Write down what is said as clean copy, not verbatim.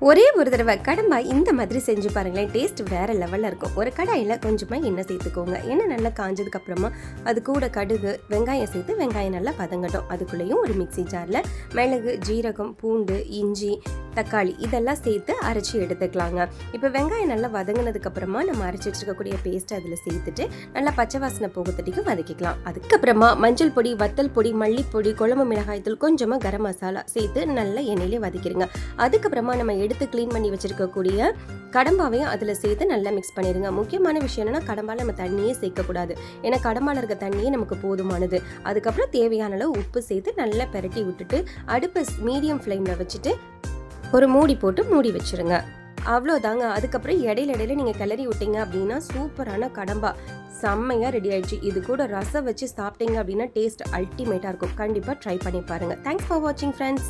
ஒரே ஒரு தடவை கடம்பா இந்த மாதிரி செஞ்சு பாருங்களேன், டேஸ்ட் வேறு லெவலில் இருக்கும். ஒரு கடாயில் கொஞ்சமாக எண்ணெய் சேர்த்துக்கோங்க. எண்ணெய் நல்லா காஞ்சதுக்கப்புறமா அது கூட கடுகு, வெங்காயம் சேர்த்து வெங்காயம் நல்லா பதங்கட்டும். அதுக்குள்ளேயும் ஒரு மிக்சி ஜாரில் மிளகு, ஜீரகம், பூண்டு, இஞ்சி, தக்காளி இதெல்லாம் சேர்த்து அரைச்சி எடுத்துக்கலாங்க. இப்போ வெங்காயம் நல்லா வதங்கினதுக்கப்புறமா நம்ம அரைச்சி வச்சுருக்கக்கூடிய பேஸ்ட்டை அதில் சேர்த்துட்டு நல்லா பச்சை வாசனை போகத்தட்டிக்கு வதக்கிக்கலாம். அதுக்கப்புறமா மஞ்சள் பொடி, வத்தல் பொடி, மல்லிப்பொடி, குழம்பு மிளகாய்த்தூள், கொஞ்சமாக கரம் மசாலா சேர்த்து நல்லா எண்ணெயிலே வதக்கிடுங்க. அதுக்கப்புறமா நம்ம எடுத்து க்ளீன் பண்ணி வச்சிருக்கக்கூடிய கடம்பாவையும் அதில் சேர்த்து நல்லா மிக்ஸ் பண்ணிடுங்க. முக்கியமான விஷயம் என்னன்னா, கடம்பால் நம்ம தண்ணியே சேர்க்கக்கூடாது. ஏன்னா கடம்பால் இருக்க தண்ணியே நமக்கு போதுமானது. அதுக்கப்புறம் தேவையான அளவு உப்பு சேர்த்து நல்லா பெரட்டி விட்டுட்டு அடுப்பை மீடியம் ஃப்ளேமில் வச்சுட்டு ஒரு மூடி போட்டு மூடி வச்சுருங்க. அவ்வளோதாங்க. அதுக்கப்புறம் இடையில நீங்கள் கிளறி விட்டீங்க அப்படின்னா சூப்பரான கடம்பா செம்மையாக ரெடி ஆயிடுச்சு. இது கூட ரசம் வச்சு சாப்பிட்டீங்க அப்படின்னா டேஸ்ட் அல்டிமேட்டாக இருக்கும். கண்டிப்பாக ட்ரை பண்ணி பாருங்கள். தேங்க்ஸ் ஃபார் வாட்சிங் ஃப்ரெண்ட்ஸ்.